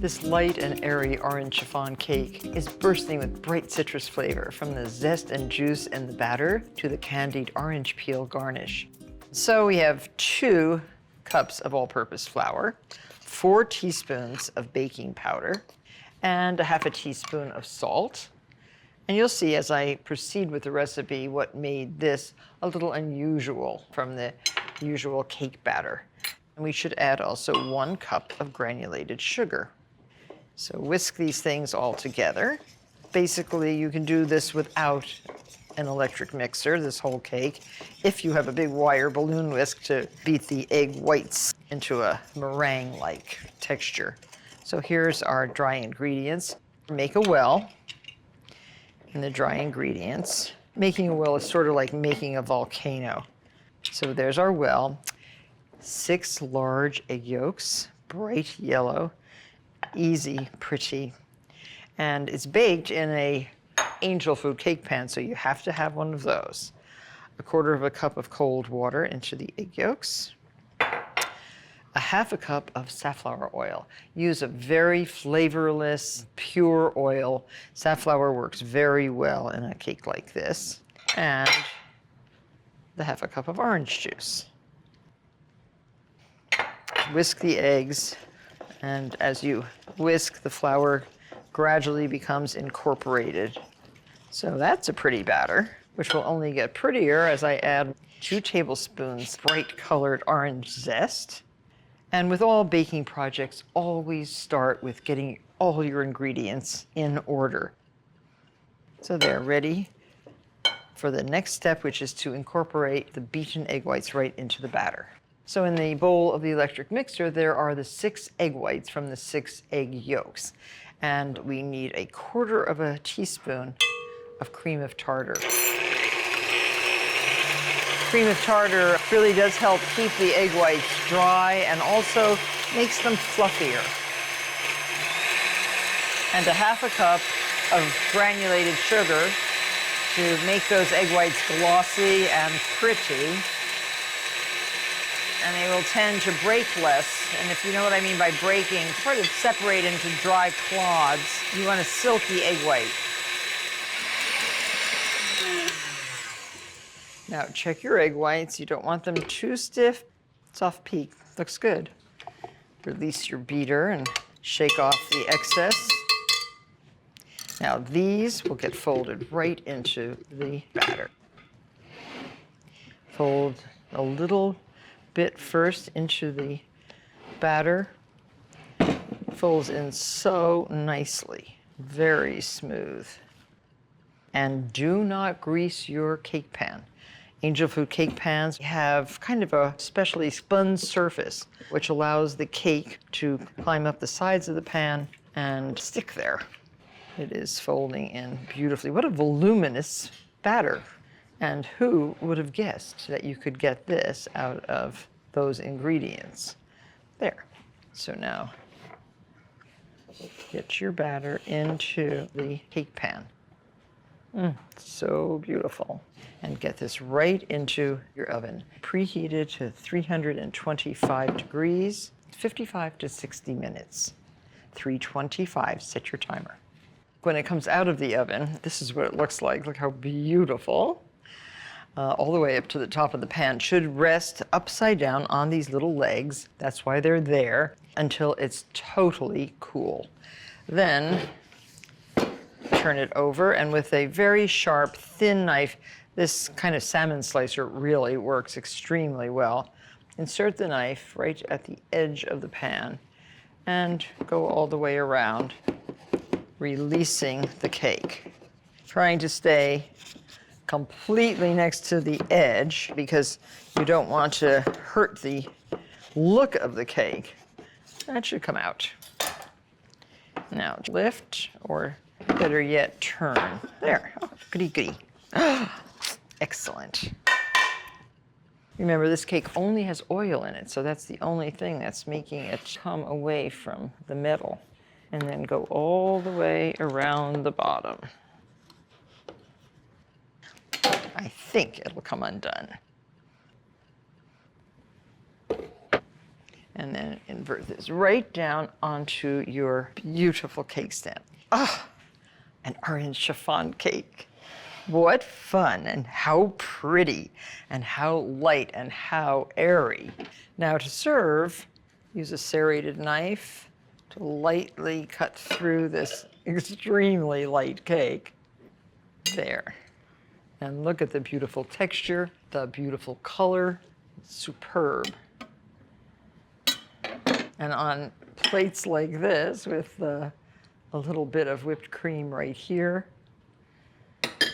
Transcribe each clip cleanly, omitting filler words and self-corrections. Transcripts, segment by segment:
This light and airy orange chiffon cake is bursting with bright citrus flavor, from the zest and juice in the batter to the candied orange peel garnish. So we have 2 cups of all-purpose flour, 4 teaspoons of baking powder, and a half a teaspoon of salt. And you'll see as I proceed with the recipe what made this a little unusual from the usual cake batter. And we should add also 1 cup of granulated sugar. So whisk these things all together. Basically, you can do this without an electric mixer, this whole cake, if you have a big wire balloon whisk to beat the egg whites into a meringue-like texture. So here's our dry ingredients. Make a well in the dry ingredients. Making a well is sort of like making a volcano. So there's our well. 6 large egg yolks, bright yellow, easy, pretty. And it's baked in a angel food cake pan, so you have to have one of those. 1/4 cup of cold water into the egg yolks. 1/2 cup of safflower oil. Use a very flavorless, pure oil. Safflower works very well in a cake like this. And the 1/2 cup of orange juice. Whisk the eggs, and as you whisk, the flour gradually becomes incorporated. So that's a pretty batter, which will only get prettier as I add 2 tablespoons bright colored orange zest. And with all baking projects, always start with getting all your ingredients in order. So they're ready for the next step, which is to incorporate the beaten egg whites right into the batter. So in the bowl of the electric mixer, there are the 6 egg whites from the 6 egg yolks. And we need 1/4 teaspoon of cream of tartar. Cream of tartar really does help keep the egg whites dry and also makes them fluffier. And a 1/2 cup of granulated sugar to make those egg whites glossy and pretty. And they will tend to break less. And if you know what I mean by breaking, sort of separate into dry clods. You want a silky egg white. Now check your egg whites. You don't want them too stiff. Soft peak, looks good. Release your beater and shake off the excess. Now these will get folded right into the batter. Fold a little bit first into the batter. Folds in so nicely, very smooth. And do not grease your cake pan. Angel food cake pans have kind of a specially spun surface, which allows the cake to climb up the sides of the pan and stick there. It is folding in beautifully. What a voluminous batter. And who would have guessed that you could get this out of those ingredients? There. So now, get your batter into the cake pan. So beautiful. And get this right into your oven. Preheated to 325 degrees, 55 to 60 minutes. 325, set your timer. When it comes out of the oven, this is what it looks like. Look how beautiful. All the way up to the top of the pan. Should rest upside down on these little legs. That's why they're there, until it's totally cool. Then turn it over, and with a very sharp, thin knife, this kind of salmon slicer really works extremely well. Insert the knife right at the edge of the pan and go all the way around, releasing the cake. Trying to stay completely next to the edge because you don't want to hurt the look of the cake. That should come out. Now lift, or better yet, turn. There, oh, goody goody. Excellent. Remember, this cake only has oil in it, so that's the only thing that's making it come away from the metal. And then go all the way around the bottom. I think it'll come undone. And then invert this right down onto your beautiful cake stand. Ah, an orange chiffon cake. What fun, and how pretty, and how light, and how airy. Now to serve, use a serrated knife to lightly cut through this extremely light cake. There. And look at the beautiful texture, the beautiful color. It's superb. And on plates like this, with a little bit of whipped cream right here,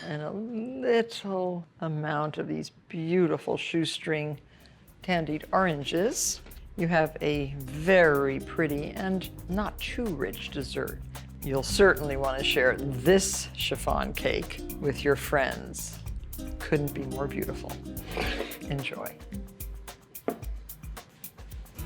and a little amount of these beautiful shoestring candied oranges, you have a very pretty and not too rich dessert. You'll certainly want to share this chiffon cake with your friends. Couldn't be more beautiful. Enjoy.